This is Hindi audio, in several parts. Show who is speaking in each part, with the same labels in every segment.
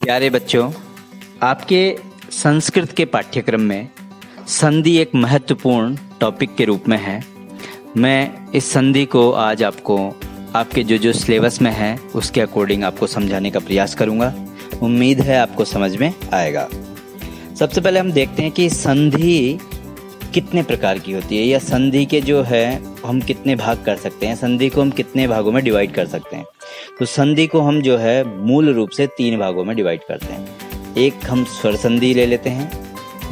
Speaker 1: प्यारे बच्चों, आपके संस्कृत के पाठ्यक्रम में संधि एक महत्वपूर्ण टॉपिक के रूप में है। मैं इस संधि को आज आपको आपके जो सिलेबस में है उसके अकॉर्डिंग आपको समझाने का प्रयास करूंगा। उम्मीद है आपको समझ में आएगा। सबसे पहले हम देखते हैं कि संधि कितने प्रकार की होती है या संधि के जो है हम कितने भाग कर सकते हैं, संधि को हम कितने भागों में डिवाइड कर सकते हैं। तो संधि को हम जो है मूल रूप से 3 भागों में डिवाइड करते हैं। एक हम स्वर संधि ले लेते हैं,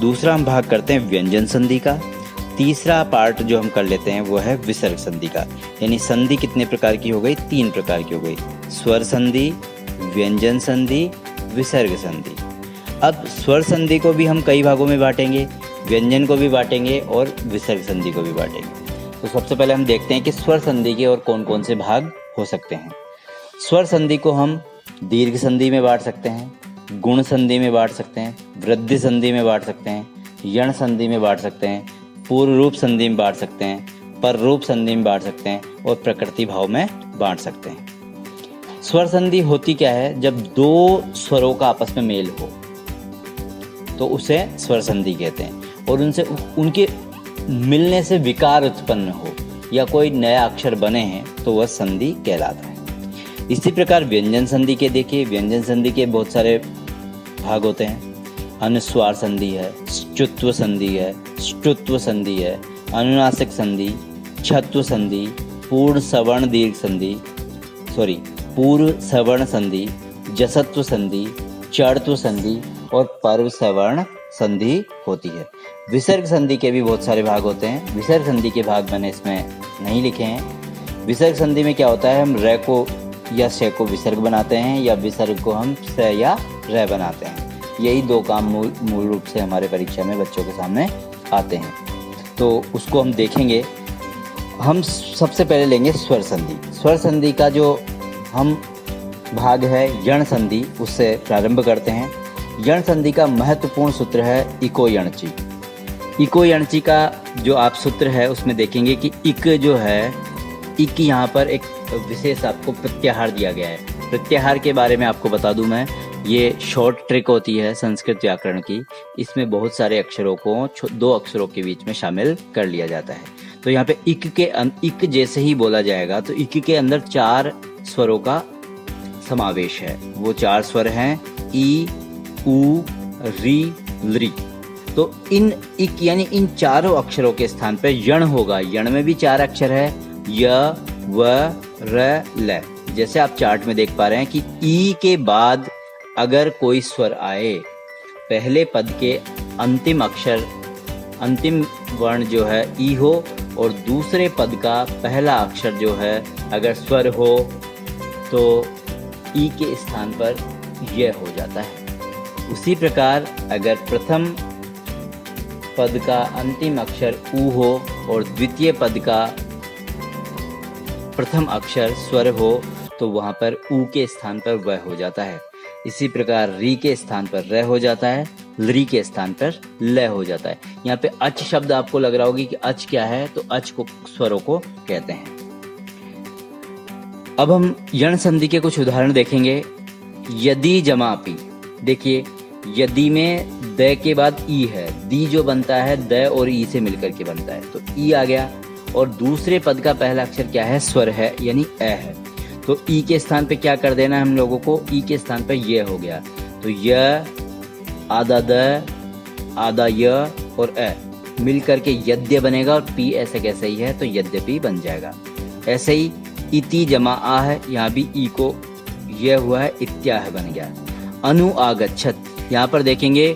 Speaker 1: दूसरा हम भाग करते हैं व्यंजन संधि का, तीसरा पार्ट जो हम कर लेते हैं वो है विसर्ग संधि का। यानी संधि कितने प्रकार की हो गई? 3 प्रकार की हो गई, स्वर संधि, व्यंजन संधि, विसर्ग संधि। अब स्वर संधि को भी हम कई भागों में बांटेंगे, व्यंजन को भी बांटेंगे और विसर्ग संधि को भी बांटेंगे। तो सबसे पहले हम देखते हैं कि स्वर संधि के और कौन कौन से भाग हो सकते हैं। स्वर संधि को हम दीर्घ संधि में बांट सकते हैं, गुण संधि में बांट सकते हैं, वृद्धि संधि में बांट सकते हैं, यण संधि में बांट सकते हैं, पूर्व रूप संधि में बांट सकते हैं, पर रूप संधि में बांट सकते हैं और प्रकृति भाव में बांट सकते हैं। स्वर संधि होती क्या है? जब 2 स्वरों का आपस में मेल हो तो उसे स्वर संधि कहते हैं, और उनके मिलने से विकार उत्पन्न हो या कोई नया अक्षर बने हैं तो वह संधि कहलाता है। इसी प्रकार व्यंजन संधि के देखिए, व्यंजन संधि के बहुत सारे भाग होते हैं। अनुस्वार संधि है, श्चुत्व संधि है, श्टुत्व संधि है, अनुनासिक संधि, छत्व संधि, पूर्ण सवर्ण दीर्घ संधि, पूर्व सवर्ण संधि, जसत्व संधि, चढ़त्व संधि और पर्व सवर्ण संधि होती है। विसर्ग संधि के भी बहुत सारे भाग होते हैं। विसर्ग संधि के भाग मैंने इसमें नहीं लिखे हैं। विसर्ग संधि में क्या होता है? हम र को या श को विसर्ग बनाते हैं या विसर्ग को हम स या र बनाते हैं। यही 2 काम मूल रूप से हमारे परीक्षा में बच्चों के सामने आते हैं, तो उसको हम देखेंगे। हम सबसे पहले लेंगे स्वर संधि। स्वर संधि का जो हम भाग है यण संधि, उससे प्रारंभ करते हैं। यण संधि का महत्वपूर्ण सूत्र है इको यणची। इको यणची का जो आप सूत्र है उसमें देखेंगे कि इक जो है, इक यहाँ पर एक विशेष आपको प्रत्याहार दिया गया है। प्रत्याहार के बारे में आपको बता दूं मैं, ये शॉर्ट ट्रिक होती है संस्कृत व्याकरण की। इसमें बहुत सारे अक्षरों को 2 अक्षरों के बीच में शामिल कर लिया जाता है। तो यहाँ पे इक जैसे ही बोला जाएगा तो इक के अंदर 4 स्वरों का समावेश है। वो 4 स्वर हैं ई, उ, री, लृ। तो इन इक यानी इन चारों अक्षरों के स्थान पर यण होगा। यण में भी 4 अक्षर है, य, व, र, ल। जैसे आप चार्ट में देख पा रहे हैं कि ई के बाद अगर कोई स्वर आए, पहले पद के अंतिम वर्ण जो है ई हो और दूसरे पद का पहला अक्षर जो है अगर स्वर हो तो ई के स्थान पर यह हो जाता है। उसी प्रकार अगर प्रथम पद का अंतिम अक्षर उ हो और द्वितीय पद का प्रथम अक्षर स्वर हो तो वहां पर उ के स्थान पर व हो जाता है। इसी प्रकार री के स्थान पर र हो जाता है, लृ के स्थान पर ल हो जाता है। यहाँ पे अच शब्द आपको लग रहा होगी कि अच क्या है, तो अच को स्वरों को कहते हैं। अब हम यण संधि के कुछ उदाहरण देखेंगे। यदि जमापि, देखिए यदि में द के बाद ई है, दी जो बनता है द और ई से मिलकर के बनता है, तो ई आ गया। और दूसरे पद का पहला अक्षर क्या है? स्वर है, यानी अ है। तो ई के स्थान पे क्या कर देना है हम लोगों को? ई के स्थान पे ये हो गया। तो य, आधा द, आधा य और अ मिल करके यद्य बनेगा और पी ऐसे कैसे ही है तो यद्यपि बन जाएगा। ऐसे ही इति जमा आ है, यहाँ भी ई को यह हुआ है, इत्याह बन गया। अनु आगच्छत, यहाँ पर देखेंगे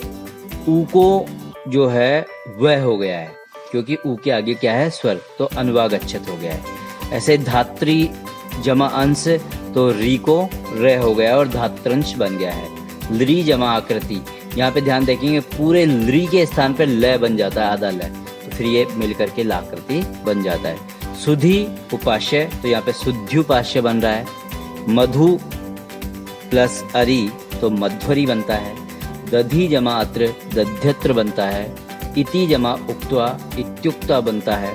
Speaker 1: उ को जो है वह हो गया है क्योंकि उ के आगे क्या है? स्वर, तो अनुवागच्छत हो गया है। ऐसे धात्री जमा अंश, तो री को र हो गया और धात्रंश बन गया है। लृ जमा आकृति, यहाँ पे ध्यान देखेंगे पूरे लृ के स्थान पर ल बन जाता है, आधा ल, तो फिर ये मिलकर के लाकृति बन जाता है। सुधि उपास्य, तो यहाँ पे शुद्ध्युपास्य बन रहा है। मधु प्लस अरि तो मध्वरी बनता है। दधि जमा अत्र दध्यत्र बनता है। इति जमा उक्त्वा इत्युक्ता बनता है।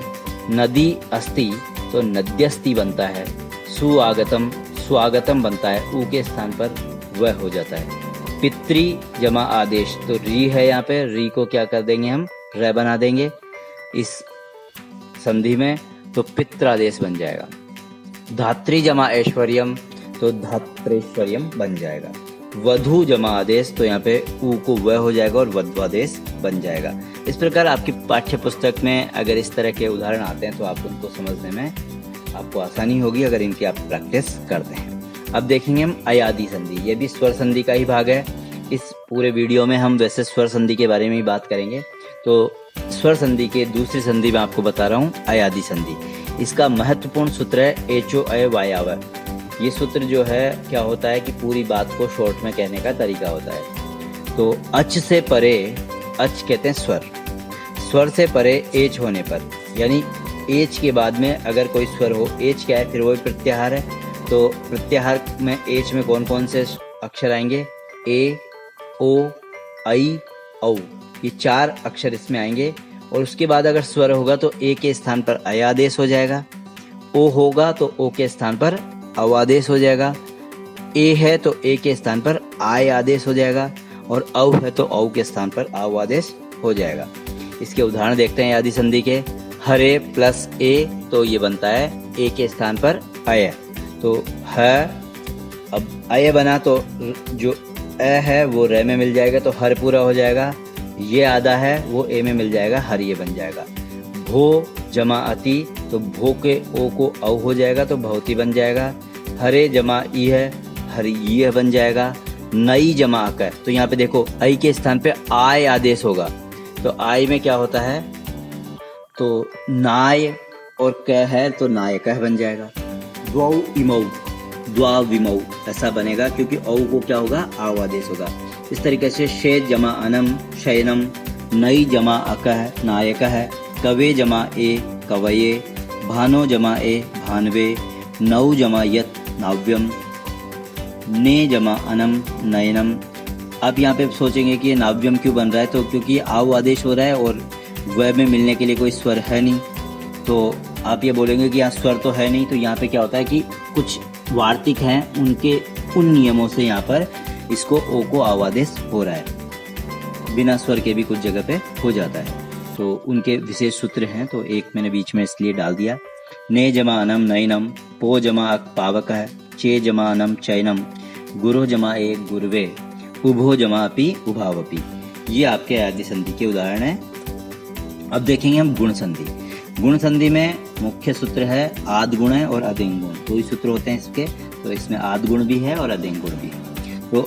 Speaker 1: नदी अस्ति तो नद्यस्ति बनता है। सुआगतम स्वागतम बनता है, उ के स्थान पर वह हो जाता है। पित्री जमा आदेश, तो री है यहाँ पे, री को क्या कर देंगे हम, र बना देंगे इस संधि में, तो पित्रादेश बन जाएगा। धात्री जमा ऐश्वर्यम, तो धात्रेश्वर्यम बन जाएगा। वधु जमा आदेश, तो यहाँ पे ऊ को व हो जाएगा और वध्वादेश बन जाएगा। इस प्रकार आपकी पाठ्य पुस्तक में अगर इस तरह के उदाहरण आते हैं तो आप उनको समझने में आपको आसानी होगी अगर इनकी आप प्रैक्टिस करते हैं। अब देखेंगे हम अयादि संधि, ये भी स्वर संधि का ही भाग है। इस पूरे वीडियो में हम वैसे स्वर संधि के बारे में ही बात करेंगे। तो स्वर संधि के दूसरी संधि में आपको बता रहा हूँ अयादि संधि। इसका महत्वपूर्ण सूत्र है एचो अय वायाव। ये सूत्र जो है क्या होता है कि पूरी बात को शॉर्ट में कहने का तरीका होता है। तो अच से परे, अच कहते हैं स्वर, स्वर से परे एच होने पर, यानी एच के बाद में अगर कोई स्वर हो, एच क्या है, फिर वो प्रत्याहार है। तो प्रत्याहार में एच में कौन कौन से अक्षर आएंगे, ए, ओ, आई, औ, ये 4 अक्षर इसमें आएंगे। और उसके बाद अगर स्वर होगा तो ए के स्थान पर अयादेश हो जाएगा, ओ होगा तो ओ के स्थान पर अवादेश हो जाएगा, ए है तो ए के स्थान पर आय आदेश हो जाएगा, और औ है तो औ के स्थान पर आवादेश हो जाएगा। इसके उदाहरण देखते हैं आदि संधि के। हरे प्लस ए, तो ये बनता है ए के स्थान पर अय, तो है, अब अय बना तो जो अ है वो र में मिल जाएगा तो हर पूरा हो जाएगा। ये आधा है वो ए में मिल जाएगा, हर ये बन जाएगा। भो जमा अति, तो भो के ओ को औ हो जाएगा तो भवती बन जाएगा। हरे जमा ई है, हर ये बन जाएगा। नई जमा अक, तो यहाँ पे देखो आई के स्थान पे आय आदेश होगा, तो आय में क्या होता है, तो नाय और क है तो नायक बन जाएगा। द्वौ इमौ, द्वा विमौ ऐसा बनेगा क्योंकि औ को क्या होगा, आव आदेश होगा। इस तरीके से शे जमा अनम शयनम, नई जमा अकह नायक है, कवे जमा ए कवये, भानो जमा ए भानवे, नौ जमा यत नाव्यम, ने जमा अनम नयनम। आप यहाँ पे सोचेंगे कि ये नाव्यम क्यों बन रहा है, तो क्योंकि आव आदेश हो रहा है और व में मिलने के लिए कोई स्वर है नहीं। तो आप ये बोलेंगे कि यहाँ स्वर तो है नहीं, तो यहाँ पे क्या होता है कि कुछ वार्तिक हैं, उनके उन नियमों से यहाँ पर इसको ओ को आवादेश हो रहा है, बिना स्वर के भी कुछ जगह पे हो जाता है। तो उनके विशेष सूत्र हैं, तो एक मैंने बीच में इसलिए डाल दिया। ने जमा अनम नयनम, पो जमा अक पावक है, चे जमा अनम चैनम, गुरु जमा ए गुरवे, उभो जमा अपि उभावपि। ये आपके आदि संधि के उदाहरण हैं। अब देखेंगे हम गुण संधि। गुण संधि में मुख्य सूत्र है आद गुण है और अदिंग गुण, 2 ही सूत्र होते हैं इसके। तो इसमें आद गुण भी है और अदिंग गुण भी है। तो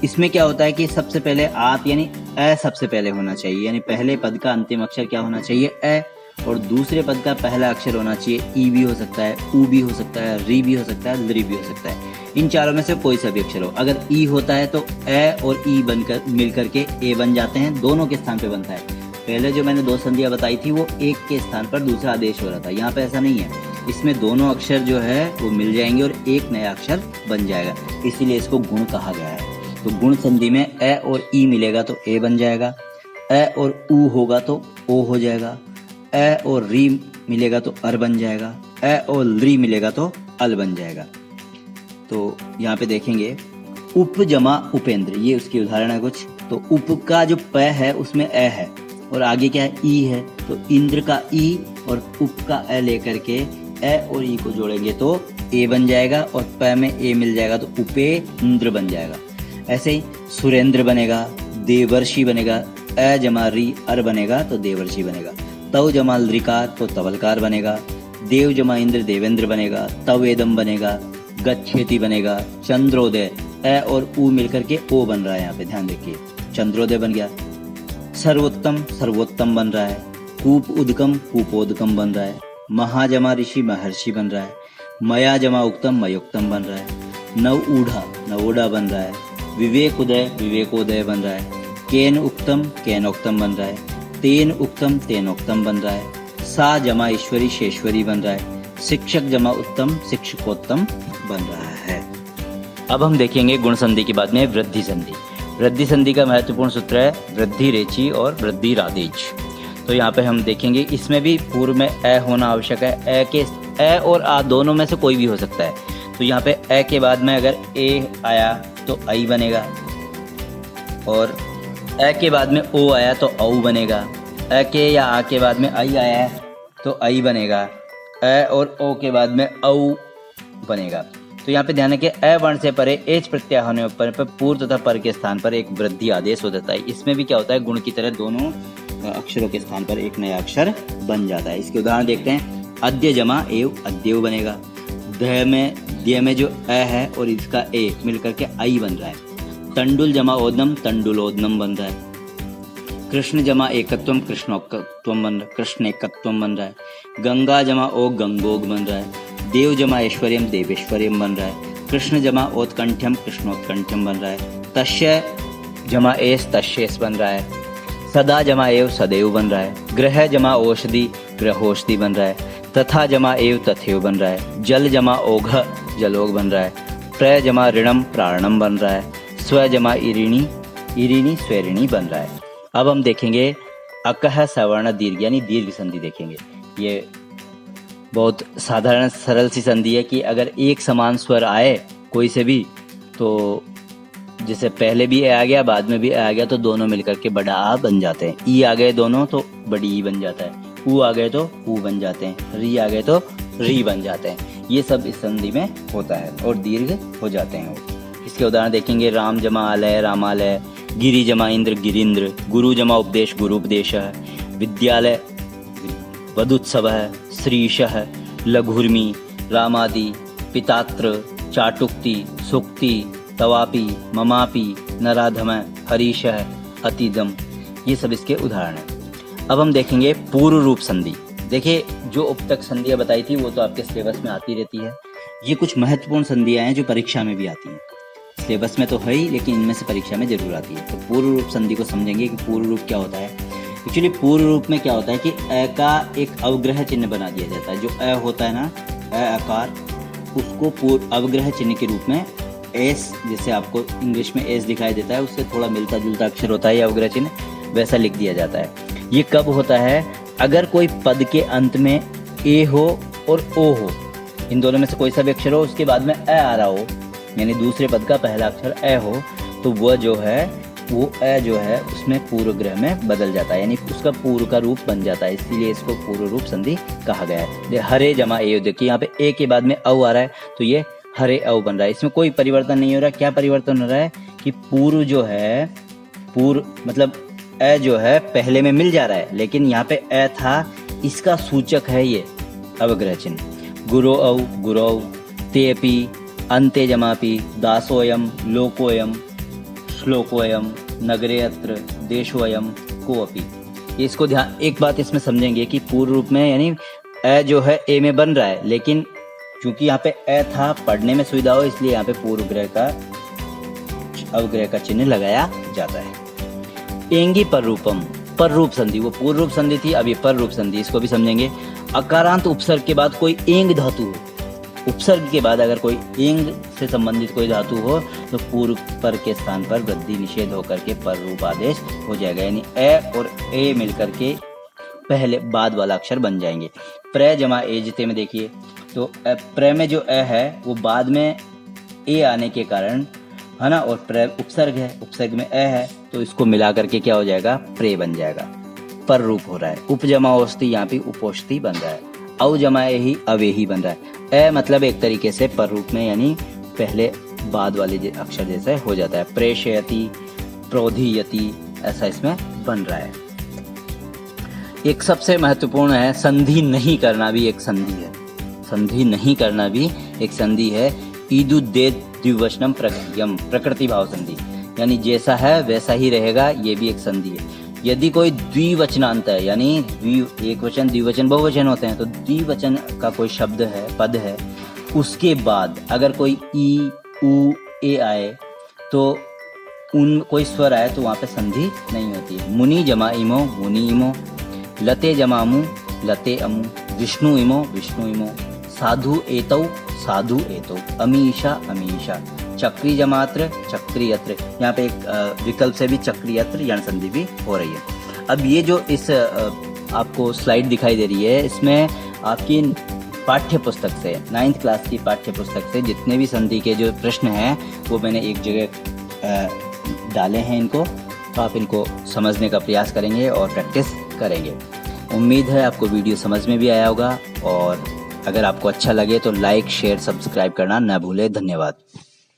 Speaker 1: इसमें क्या होता है कि सबसे पहले आत यानी अ सबसे पहले होना चाहिए, यानी पहले पद का अंतिम अक्षर क्या होना चाहिए, अ, और दूसरे पद का पहला अक्षर होना चाहिए ई भी हो सकता है, ऊ भी हो सकता है, री भी हो सकता है, लरी भी हो सकता है। इन चारों में से कोई सा भी अक्षर हो। अगर ई होता है तो अ और ई बनकर मिलकर के ए बन जाते हैं, दोनों के स्थान पे बनता है। पहले जो मैंने 2 संधियां बताई थी वो एक के स्थान पर दूसरा आदेश हो रहा था, यहाँ पे ऐसा नहीं है। इसमें दोनों अक्षर जो है वो मिल जाएंगे और एक नया अक्षर बन जाएगा, इसीलिए इसको गुण कहा गया है। तो गुण संधि में अ और ई मिलेगा तो ए बन जाएगा, अ और ऊ होगा तो ओ हो जाएगा, अ और री मिलेगा तो अर बन जाएगा, अ और री मिलेगा तो अल बन जाएगा। तो यहाँ पे देखेंगे उप जमा उपेंद्र, ये उसकी उदाहरण है कुछ। तो उप का जो प है उसमें अ है और आगे क्या है, ई है, तो इंद्र का ई और उप का अ लेकर के अ और ई को जोड़ेंगे तो ए बन जाएगा, और प में ए मिल जाएगा तो उपे इंद्र बन जाएगा। ऐसे ही सुरेंद्र बनेगा, देवर्षि बनेगा, अ जमा री अर बनेगा तो देवर्षि बनेगा, तव जमा लृकार तो तवलकार बनेगा, देव जमा इंद्र देवेंद्र बनेगा, तवेदम बनेगा, गच्छेति बनेगा, चंद्रोदय अ और ऊ मिलकर के ओ बन रहा है, यहाँ पे ध्यान देखिए, चंद्रोदय बन गया। सर्वोत्तम सर्वोत्तम बन रहा है, कूप उदकम कूपोदकम बन रहा है, महाजमा ऋषि महर्षि बन रहा है, मया जमा उक्तम मयोक्तम बन रहा है, नव ऊढ़ा नवोढ़ा बन रहा है, विवेक उदय विवेकोदय बन रहा है, केन उक्तम केनोक्तम बन रहा है, तेन उक्तम तेनोक्तम बन रहा है, सा जमा ईश्वरी शेश्वरी बन रहा है, शिक्षक जमा उत्तम शिक्षकोत्तम बन रहा है। अब हम देखेंगे गुण संधि के बाद में वृद्धि संधि। वृद्धि संधि का महत्वपूर्ण सूत्र है वृद्धि रेची और वृद्धि राधेच। तो यहाँ पे हम देखेंगे इसमें भी पूर्व में अ होना आवश्यक है। अ और आ दोनों में से कोई भी हो सकता है। तो यहाँ पे अ के बाद में अगर ए आया तो आई बनेगा, और ए के बाद में ओ आया तो औ बनेगा, ए के या आ के बाद में आई आया है तो आई बनेगा, ए और ओ के बाद में औ बनेगा। तो यहाँ पे ध्यान रखिए, ए वर्ण से परे एच प्रत्यय होने पर पूर्व तथा पर के स्थान पर एक वृद्धि आदेश हो जाता है। इसमें भी क्या होता है, गुण की तरह दोनों अक्षरों के स्थान पर एक नया अक्षर बन जाता है। इसके उदाहरण देखते हैं, अद्य जमा एव अद्यव बनेगा। द्य में जो अ है और इसका ए मिलकर के आई बन रहा है। तंडुल जमा ओदनम तंडुलोदनम बन रहा है। कृष्ण जमा एकत्वम कृष्णोकत्वम बन रहा है, कृष्ण एकत्वम बन रहा है। गंगा जमा ओ गंगोग बन रहा है। देव जमा ऐश्वर्यम देवेश्वर्यम बन रहा है। कृष्ण जमा ओत्कंठ्यम कृष्णोत्कंठ्यम बन रहा है। तस्य जमा एस तस्येस बन रहा है। सदा जमा एव सदैव बन रहा है। ग्रह जमा औषधि ग्रहोषधि बन रहा है। तथा जमा एव तथैव बन रहा है। जल जमा ओघ जलोग बन रहा है। प्र जमा ऋणम प्राणम बन रहा है। स्व जमा इरिणी इरिणी स्वरिणी बन रहा है। अब हम देखेंगे अकह सवर्ण दीर्घ यानी दीर्घ संधि देखेंगे। ये बहुत साधारण सरल सी संधि है कि अगर एक समान स्वर आए कोई से भी, तो जैसे पहले भी ए आ गया बाद में भी ए आ गया तो दोनों मिलकर के बड़ा आ बन जाते हैं। ई आ गए दोनों तो बड़ी ई बन जाता है। ऊ आ गए तो ऊ बन जाते हैं। री आ गए तो री बन जाते हैं। ये सब इस संधि में होता है और दीर्घ हो जाते हैं। इसके उदाहरण देखेंगे, राम जमा आलय रामालय। गिरि जमा इंद्र गिरीन्द्र। गुरु जमा उपदेश गुरुपदेश। विद्यालय वदुत्सव है। श्रीश है। लघुर्मी रामादि। पितात्र चाटुक्ति सुक्ति तवापि ममापि नराधम हरीश अतिदम। ये सब इसके उदाहरण हैं। अब हम देखेंगे पूर्व रूप संधि। देखिए, जो अब तक संधियाँ बताई थी वो तो आपके सिलेबस में आती रहती है। ये कुछ महत्वपूर्ण संधियाँ हैं जो परीक्षा में भी आती हैं। सिलेबस में तो है ही, लेकिन इनमें से परीक्षा में जरूर आती है। तो पूर्व रूप संधि को समझेंगे कि पूर्व रूप क्या होता है। एक्चुअली पूर्व रूप में क्या होता है कि अ का एक अवग्रह चिन्ह बना दिया जाता है। जो अ होता है ना, अ आकार, उसको पूर्व अवग्रह चिन्ह के रूप में एस, जैसे आपको इंग्लिश में एस दिखाई देता है, उससे थोड़ा मिलता जुलता अक्षर होता है ये अवग्रह चिन्ह, वैसा लिख दिया जाता है। ये कब होता है, अगर कोई पद के अंत में ए हो और ओ हो, इन दोनों में से कोई सा भी अक्षर हो, उसके बाद में अ आ रहा हो, यानी दूसरे पद का पहला अक्षर अ हो, तो वह जो है वो अ जो है उसमें पूर्व ग्रह में बदल जाता है, यानी उसका पूर्व का रूप बन जाता है। इसीलिए इसको पूर्व रूप संधि कहा गया है। हरे जमा ए, देखिए यहाँ पे ए के बाद में औ आ रहा है तो ये हरे औ बन रहा है। इसमें कोई परिवर्तन नहीं हो रहा। क्या परिवर्तन हो रहा है कि पूर्व जो है, पूर्व मतलब अ जो है पहले में मिल जा रहा है, लेकिन यहाँ पे अ था, इसका सूचक है ये अवग्रह चिन्ह। गुरो औ गुरौ। तेपि अन्ते जमापि। दासोयम लोकोयम श्लोकोयम नगरे अत्र देशोयम कोअपि। इसको ध्यान, एक बात इसमें समझेंगे कि पूर्व रूप में यानी अ जो है ए में बन रहा है, लेकिन क्योंकि यहाँ पे अ था, पढ़ने में सुविधा हो, इसलिए यहाँ पे पूर्व ग्रह का अवग्रह का चिन्ह लगाया जाता है। एंगी पर रूपम, पर रूप संधि, वो पूर्व रूप संधि थी, अब ये पर रूप संधि, इसको भी समझेंगे। अकारांत उपसर्ग के बाद कोई एंग धातु हो, उपसर्ग के बाद अगर कोई एंग से संबंधित कोई धातु हो तो पूर्व पर के स्थान पर वृद्धि निषेध होकर के पर रूप आदेश हो जाएगा, यानी ए और ए मिलकर के पहले बाद वाला अक्षर बन जाएंगे। प्र जमा ए जिते में देखिए तो प्र में जो अ है वो बाद में ए आने के कारण है ना, और प्र उपसर्ग है, उपसर्ग में अ है तो इसको मिला करके क्या हो जाएगा, प्रे बन जाएगा, पर रूप हो रहा है। उप जमा औषधि यहाँ पे उपोषधि बन रहा है। औ जमा ही अवेही बन रहा है। अ मतलब एक तरीके से पर रूप में यानी पहले बाद वाले अक्षर जैसे हो जाता है। प्रेषयति प्रोधीयति ऐसा इसमें बन रहा है। एक सबसे महत्वपूर्ण है, संधि नहीं करना भी एक संधि है। संधि नहीं करना भी एक संधि है। ईदु दे द्विवचनम प्रकृतियम, प्रकृति भाव संधि, यानी जैसा है वैसा ही रहेगा, ये भी एक संधि है। यदि कोई द्विवचनांत है, यानी एक वचन द्विवचन बहुवचन होते हैं, तो द्विवचन का कोई शब्द है, पद है, उसके बाद अगर कोई ई उ ए आए तो उन कोई स्वर आए तो वहाँ पे संधि नहीं होती है। मुनि जमा इमो मुनि इमो। लते जमामु लते अमु। विष्णु इमो विष्णु इमो। साधु एतौ साधु एतौ। अमीषा अमीषा। चक्री जमात्र चक्री यत्र, यहाँ पे एक विकल्प से भी चक्री यत्र यण संधि भी हो रही है। अब ये जो इस आपको स्लाइड दिखाई दे रही है, इसमें आपकी पाठ्य पुस्तक से 9th क्लास की पाठ्य पुस्तक से जितने भी संधि के जो प्रश्न हैं वो मैंने एक जगह डाले हैं इनको, तो आप इनको समझने का प्रयास करेंगे और प्रैक्टिस करेंगे। उम्मीद है आपको वीडियो समझ में भी आया होगा, और अगर आपको अच्छा लगे तो लाइक, शेयर, सब्सक्राइब करना ना भूलें। धन्यवाद।